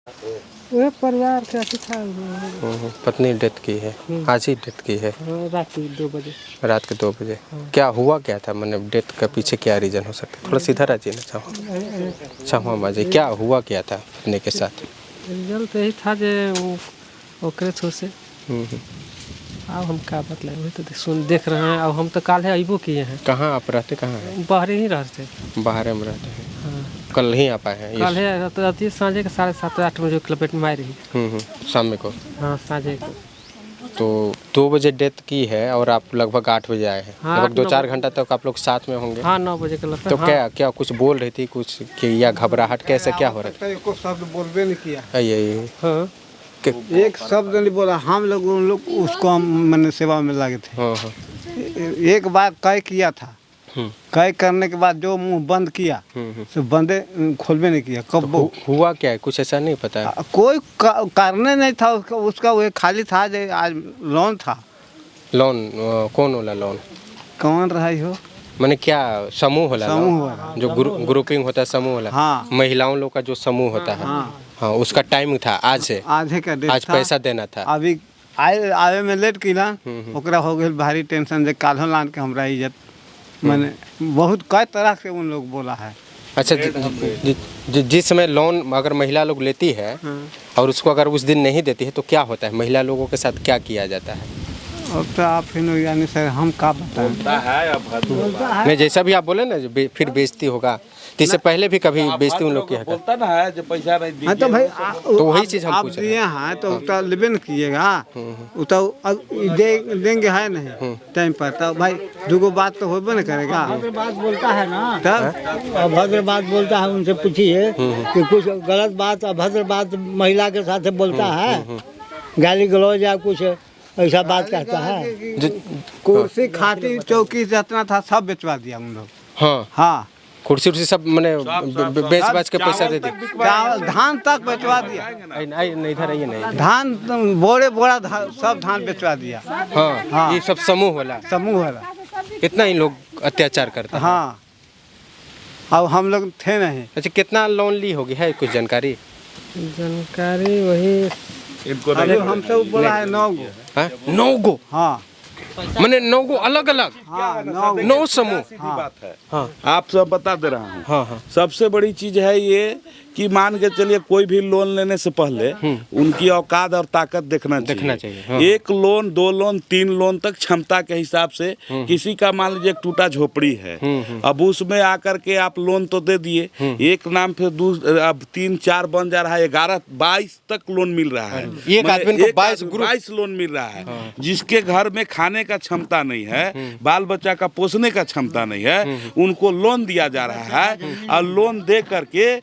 वह परिवार का था। पत्नी डेथ की है, आज ही डेथ की है। रात के 2 बजे। रात के 2 बजे। क्या हुआ क्या था, मतलब डेथ का पीछे क्या रीजन हो सकता है? थोड़ा सीधा रहिए ना। क्षमा मांझे, क्या हुआ क्या था पत्नी के साथ? रिजल्ट यही था जे ओकरे थ्रू से। अब हम क्या बतलाएं, वही तो देख रहे हैं। अब हम तो काल है अबो किए हैं। कहाँ आप रहते, कहाँ हैं? बाहर ही रहते। बाहर में रहते हैं। हाँ। कल ही आप आए हैं? कल है तो सांझे के 7:30-8 बजे लपेट में आई रही। शाम में को? हाँ, सांझे को। तो 2 बजे डेथ की है और आप लगभग 8 बजे आए हैं। हाँ, लगभग 2-4 घंटा तक आप लोग साथ में होंगे। हाँ, 9 बजे के लपेट। तो हाँ। क्या कुछ बोल रही थी कुछ कि, या घबराहट कैसे क्या हो रहा था? एको शब्द बोलबे नहीं किया। यही हाँ। एक शब्द नहीं बोला। हम लोग उसको मैंने सेवा में लगे थे। हाँ। एक बार कई किया था। कई करने के बाद जो मुंह बंद किया तो बंदे खोलबे नहीं किया। कब तो हुआ क्या है, कुछ ऐसा नहीं पता? कोई करने नहीं था उसका वो खाली था। आज लोन था। लोन कौन वाला लोन? कौन रहा हो? मैंने क्या समूह होला? समूह वाला जो ग्रुपिंग होता है, समूह वाला। हाँ। महिलाओं लोग का जो समूह होता है। हाँ, उसका टाइम था आज से। आधे का डेट आज था। पैसा देना था। अभी आवे में लेट किला। ओकरा हो गई भारी टेंशन जे काल्हो लान के हमरा इज्जत मैंने बहुत कई तरह से उन लोग बोला है। अच्छा, जिस समय लोन अगर महिला लोग लेती है और उसको अगर उस दिन नहीं देती है तो क्या होता है? महिला लोगों के साथ क्या किया जाता है? अब तो आप यानी सर हम का बताएं। नहीं, जैसा भी आप बोले ना, फिर बेइज्जती होगा। तो इससे पहले भी कभी बेइज्जती उन लोग की है? बोलता ना है जो पैसा नहीं दीजिए। हाँ तो भाई तो वही चीज़ हम आप पूछ रहे दिए हैं तो उतना लेबे न कीजिएगा। वो तो अब देंगे है नहीं टाइम पर। तो भाई दुगो बात तो होबे न करेगा। भद्र बात बोलता है ना, तब अभद्र बात बोलता है। उनसे पूछिए कि कुछ गलत बात अभद्र बात महिला के साथ बोलता है, गाली गलौज या कुछ ऐसा बात कहता है। कुर्सी खाती चौकी जितना था सब बेचवा दिया उन लोग। हाँ, कुर्सी उर्सी सब मैंने बेच बाच के पैसा दे दी। धान तक बेचवा दिया। नहीं, इधर आइए नहीं। धान बोरा सब धान बेचवा दिया। हाँ, ये सब समूह वाला इतना ही लोग अत्याचार करते हैं। हाँ, अब हम लोग थे नहीं। अच्छा, कितना लोन ली होगी, है कुछ जानकारी? वही अभी हमसे बोला है 9 गो। 9 गो? हाँ, मैंने 9 गो अलग अलग? हाँ, 9 समूह? सीधी बात है। हाँ। आप सब बता दे रहा हूँ। हाँ। सबसे बड़ी चीज है ये कि मान के चलिए कोई भी लोन लेने से पहले उनकी औकात और ताकत देखना चाहिए। हाँ। 1 लोन 2 लोन 3 लोन तक क्षमता के हिसाब से। किसी का मान लीजिए एक टूटा झोपड़ी है, अब उसमें आकर के आप लोन तो दे दिए, एक नाम फिर अब 3-4 बन जा रहा है, 11-22 तक लोन मिल रहा है। एक आदमी को 22 लोन मिल रहा है। जिसके घर में खाने का क्षमता नहीं है, बाल बच्चा का पोसने का क्षमता नहीं है, उनको लोन दिया जा रहा है। और लोन दे करके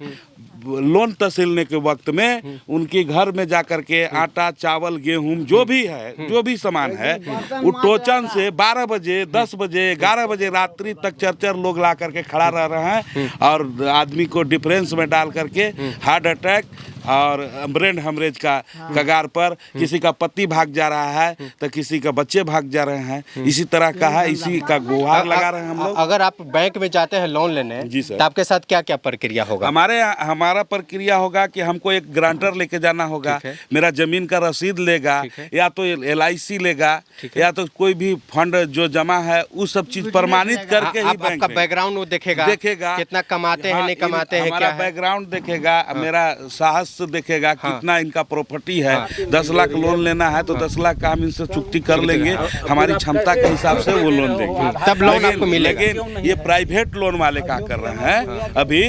लोन तहसीलने के वक्त में उनके घर में जाकर के आटा चावल गेहूं जो भी है, जो भी सामान है, वो टोचन से 12 बजे 10 बजे 11 बजे रात्रि तक 4 लोग ला करके खड़ा रह रहे हैं और आदमी को डिफरेंस में डाल करके हार्ट अटैक और ब्रेन हेमरेज का कगार पर। किसी का पति भाग जा रहा है तो किसी का बच्चे भाग जा रहे हैं। इसी तरह का है, इसी का गुहार लगा रहे हैं हम लोग। अगर आप बैंक में जाते हैं लोन लेने, जी सर, तो आपके साथ क्या क्या प्रक्रिया होगा? हमारा प्रक्रिया होगा कि हमको एक ग्रांटर लेके जाना होगा, मेरा जमीन का रसीद लेगा, या तो LIC लेगा, या तो कोई भी फंड जो जमा है उस सब चीज प्रमाणित करके ही बैंक आपका बैकग्राउंड वो देखेगा कितना कमाते हैं, नहीं कमाते हैं, हमारा बैकग्राउंड देखेगा, मेरा साहस देखेगा, कितना इनका प्रॉपर्टी है। 10 लाख लोन लेना है तो 10 लाख का हम इनसे चुकती कर लेंगे, हमारी क्षमता के हिसाब से वो लोन देंगे, तब लोन आपको मिलेगा। लेकिन ये प्राइवेट लोन वाले क्या कर रहे हैं, अभी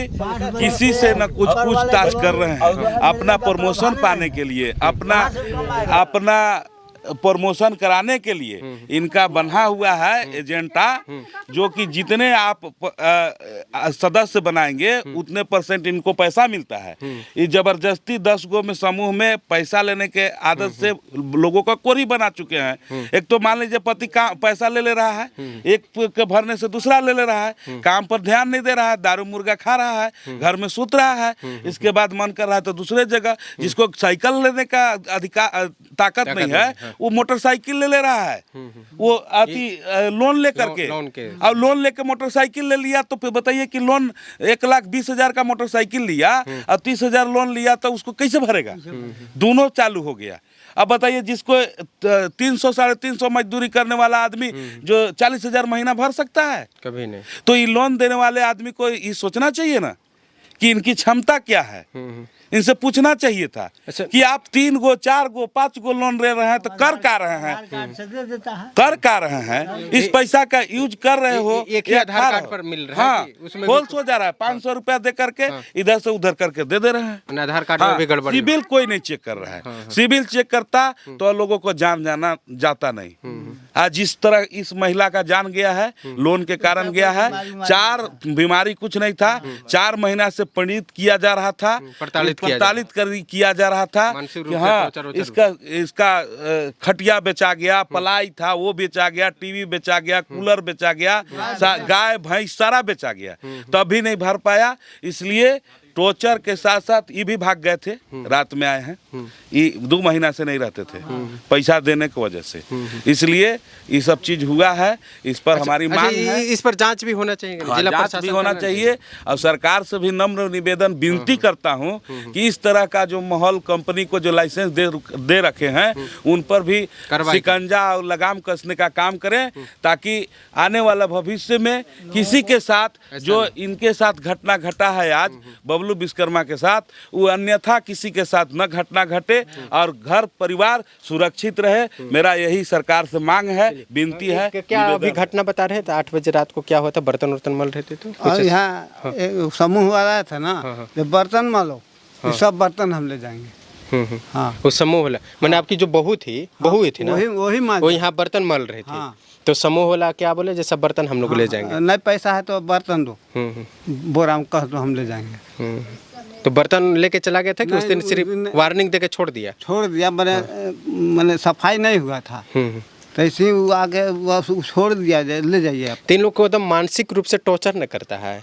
किसी से न कुछ पूछताछ कर रहे हैं। अपना प्रमोशन पाने के लिए, अपना प्रमोशन कराने के लिए इनका बना हुआ है एजेंटा, जो कि जितने आप सदस्य बनाएंगे उतने % इनको पैसा मिलता है। ये जबरदस्ती 10 गो में समूह में पैसा लेने के आदत से लोगों का कोरी बना चुके हैं। एक तो मान लीजिए पति का पैसा ले रहा है, एक के भरने से दूसरा ले रहा है, काम पर ध्यान नहीं दे रहा है, दारू मुर्गा खा रहा है, घर में सूत रहा है, इसके बाद मन कर रहा है तो दूसरे जगह, जिसको साइकिल लेने का अधिकार ताकत नहीं है वो मोटरसाइकिल ले रहा है, वो लोन लेकर के, और लोन लेके मोटरसाइकिल ले लिया। तो फिर बताइए कि लोन 1,20,000 का मोटरसाइकिल लिया और 30,000 लोन लिया, तो उसको कैसे भरेगा? दोनों चालू हो गया। अब बताइए जिसको 300 350 मजदूरी करने वाला आदमी जो 40,000 महीना भर सकता है? कभी नहीं। तो ये लोन देने वाले आदमी को ये सोचना चाहिए ना कि इनकी क्षमता क्या है। इनसे पूछना चाहिए था कि आप 3 गो 4 गो 5 गो लोन ले रहे हैं तो कर क्या रहे हैं, कर क्या रहे हैं? इस पैसा का यूज कर रहे हो, एक ही आधार कार्ड पर मिल रहा है। हाँ, होल्स हो जा रहा है। 500 रुपया दे करके इधर से उधर करके दे रहे हैं। आधार कार्ड में भी गड़बड़। सिविल कोई नहीं चेक कर रहा है। सिविल चेक करता तो लोगों को जान जाना जाता नहीं। आज जिस तरह इस महिला का जान गया है, लोन के कारण गया है। 4 बीमारी कुछ नहीं था, 4 महीना से पीड़ित किया जा रहा था, प्रताड़ित किया जा रहा था कि हाँ इसका खटिया बेचा गया, पलाई था वो बेचा गया, टीवी बेचा गया, कूलर बेचा गया, गाय भैंस सारा बेचा गया, तब भी नहीं भर पाया। इसलिए टोचर के साथ साथ ये भी भाग गए थे, रात में आए हैं। ये 2 महीना से नहीं रहते थे पैसा देने की वजह से, इसलिए ये सब चीज हुआ है। इस पर हमारी मांग है, इस पर जांच भी होना चाहिए, जिला जांच भी होना चाहिए। और सरकार से भी नम्र निवेदन विनती करता हूं कि इस तरह का जो माहौल कंपनी को जो लाइसेंस दे रखे हैं उन पर भी शिकंजा और लगाम कसने का काम करें, ताकि आने वाला भविष्य में किसी के साथ जो इनके साथ घटना घटा है आज बबलू विश्वकर्मा के साथ, वो अन्यथा किसी के साथ न घटना घटे और घर परिवार सुरक्षित रहे। मेरा यही सरकार से मांग है, विनती है। क्या अभी घटना बता रहे थे 8 बजे रात को क्या हुआ था? बर्तन वर्तन मल रहे थे तो और यहाँ समूह वाला था ना, जब बर्तन मलो सब बर्तन हम ले जाएंगे। हाँ, वो समूह वाला मैंने आपकी जो बहू थी ना, वही वो यहाँ बर्तन मल रही थी। तो समूह वाला क्या बोले, जैसा बर्तन हम लोग ले जाएंगे, नहीं पैसा है तो बर्तन दो, बोरा में कह दो हम ले जाएंगे। तो बर्तन लेके चला गया था कि उस दिन सिर्फ वार्निंग देके छोड़ दिया? मैंने सफाई नहीं हुआ था, तो इसी आगे छोड़ दिया, ले जाइए आप। 3 लोग को एकदम मानसिक रूप से टॉर्चर न करता है?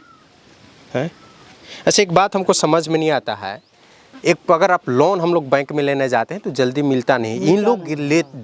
अच्छा, एक बात हमको समझ में नहीं आता है, एक अगर आप लोन हम लोग बैंक में लेने जाते हैं तो जल्दी मिलता नहीं, इन लोग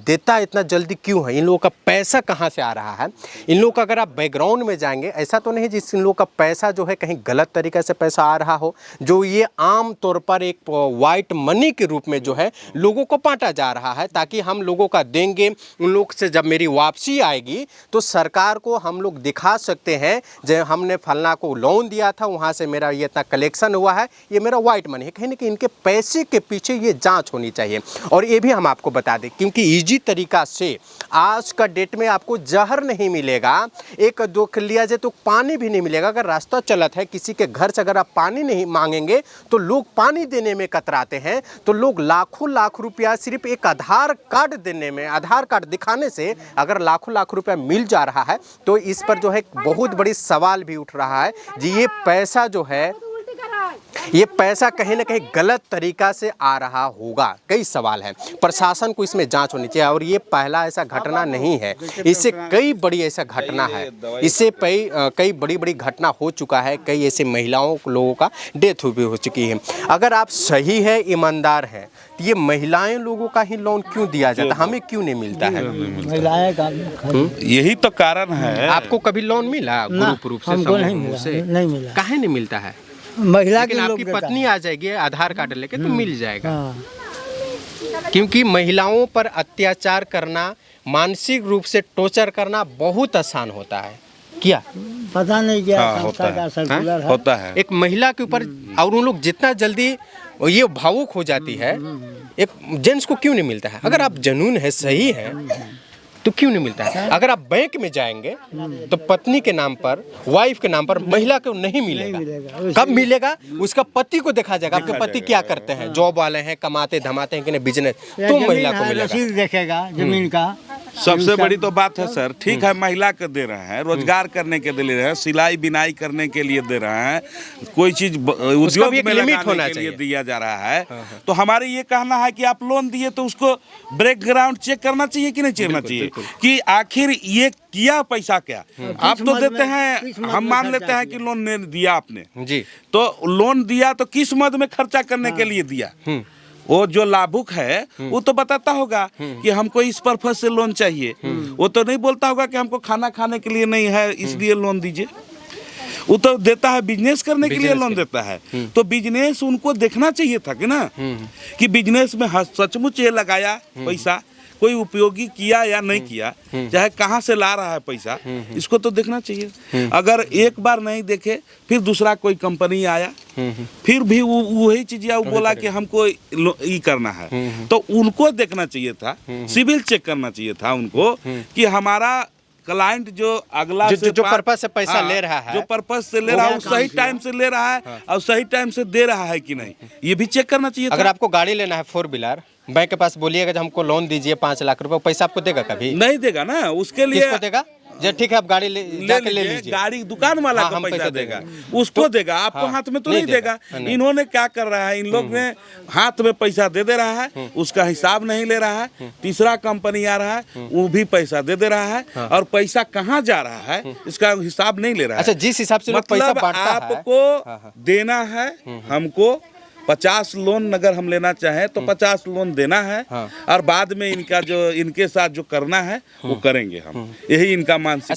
देता इतना जल्दी क्यों है? इन लोगों का पैसा कहाँ से आ रहा है? इन लोग का अगर आप बैकग्राउंड में जाएंगे, ऐसा तो नहीं जिस इन लोग का पैसा जो है कहीं गलत तरीके से पैसा आ रहा हो, जो ये आम तौर पर एक वाइट मनी के रूप में जो है लोगों को बांटा जा रहा है, ताकि हम लोगों का देंगे, उन लोग से जब मेरी वापसी आएगी तो सरकार को हम लोग दिखा सकते हैं जब हमने फलना को लोन दिया था, वहाँ से मेरा ये इतना कलेक्शन हुआ है, ये मेरा वाइट मनी है। कहीं ना कहीं के पैसे के पीछे ये जांच होनी चाहिए। और ये भी हम आपको बता दें, क्योंकि इजी तरीका से आज का डेट में आपको जहर नहीं मिलेगा, एक दुख लिया जाए तो पानी भी नहीं मिलेगा। अगर रास्ता चलत है किसी के घर से अगर आप पानी नहीं मांगेंगे तो लोग पानी देने में कतराते हैं, तो लोग लाखों लाख रुपया सिर्फ एक आधार कार्ड देने में, आधार कार्ड दिखाने से अगर लाखों लाख रुपया मिल जा रहा है, तो इस पर जो है बहुत बड़ी सवाल भी उठ रहा है जी, ये पैसा जो है, ये पैसा कहीं ना कहीं गलत तरीका से आ रहा होगा। कई सवाल हैं, प्रशासन को इसमें जांच होनी चाहिए। और ये पहला ऐसा घटना नहीं है, इससे कई बड़ी ऐसा घटना है, इससे कई बड़ी बड़ी घटना हो चुका है, कई ऐसे महिलाओं लोगों का डेथ भी हो चुकी है। अगर आप सही है, ईमानदार हैं, तो ये महिलाएं लोगों का ही लोन क्यों दिया जाता, हमें क्यों नहीं मिलता है? यही तो कारण है। आपको कभी लोन मिला ग्रुप रूप से? नहीं मिला। काहे नहीं मिलता है? महिला लेकिन आपकी पत्नी आ जाएगी आधार कार्ड लेके तो मिल जाएगा। क्योंकि महिलाओं पर अत्याचार करना, मानसिक रूप से टॉर्चर करना बहुत आसान होता है। क्या पता नहीं क्या होता है एक महिला के ऊपर, और उन लोग जितना जल्दी ये भावुक हो जाती है, एक जेंट्स को क्यों नहीं मिलता है? अगर आप जुनून है, सही है, तो क्यों नहीं मिलता है? अगर आप बैंक में जाएंगे तो पत्नी के नाम पर, वाइफ के नाम पर महिला को नहीं मिलेगा। कब मिलेगा? उसका पति को देखा जाएगा, आपके पति क्या करते हैं, जॉब वाले हैं, कमाते धमाते हैं कि नहीं, बिजनेस, तो महिला को मिलेगा। देखेगा जमीन का। सबसे बड़ी तो बात है सर, ठीक है महिला को दे रहे हैं, रोजगार करने के लिए दे रहे हैं, सिलाई बिनाई करने के लिए दे रहे हैं, कोई चीज उद्योग में लगाने के लिए दिया जा रहा है। तो हमारे ये कहना है कि आप लोन दिए तो उसको बैकग्राउंड चेक करना चाहिए कि नहीं करना चाहिए, कि आखिर ये किया पैसा क्या। आप तो देते हैं, हम मान लेते हैं कि लोन दिया आपने जी, तो लोन दिया तो किस मद में खर्चा करने के लिए दिया, वो जो लाभुक है वो तो बताता होगा कि हमको इस पर्पज से लोन चाहिए। वो तो नहीं बोलता होगा कि हमको खाना खाने के लिए नहीं है इसलिए लोन दीजिए। वो तो देता है बिजनेस करने के लिए लोन देता है। तो बिजनेस उनको देखना चाहिए था कि ना, कि बिजनेस में सचमुच ये लगाया पैसा, कोई उपयोगी किया या नहीं किया, चाहे कहाँ से ला रहा है पैसा, इसको तो देखना चाहिए। अगर एक बार नहीं देखे, फिर दूसरा कोई कंपनी आया, फिर भी वही चीज वो बोला कि हमको ये करना है, तो उनको देखना चाहिए था, सिविल चेक करना चाहिए था उनको कि हमारा क्लाइंट जो अगला जो पर्पस से पैसा ले रहा है, जो पर्पस से ले रहा है, वो सही टाइम से ले रहा है और सही टाइम से दे रहा है कि नहीं, ये भी चेक करना चाहिए। अगर आपको गाड़ी लेना है 4 व्हीलर, बैंक के पास बोलिएगा जब हमको लोन दीजिए 5 लाख रुपए, पैसा आपको देगा कभी? नहीं देगा ना, उसके लिए किसको देगा? जो ठीक है आप गाड़ी ले लीजिए, गाड़ी दुकान वाला हाँ, का हम पैसा पैसा देगा, देंगे। उसको देगा, आपको हाथ में तो नहीं देगा। इन्होंने क्या कर रहा है, इन लोग ने हाथ में पैसा दे दे रहा है, उसका हिसाब नहीं ले रहा है। तीसरा कंपनी आ रहा है, वो भी पैसा दे दे रहा है और पैसा कहाँ जा रहा है इसका हिसाब नहीं ले रहा है। अच्छा, जिस हिसाब से लोग पैसा मतलब बांटता है, आपको देना है, हमको 50 लोन अगर हम लेना चाहें तो 50 लोन देना है और बाद में इनका जो इनके साथ जो करना है वो करेंगे हम, यही इनका मानसिक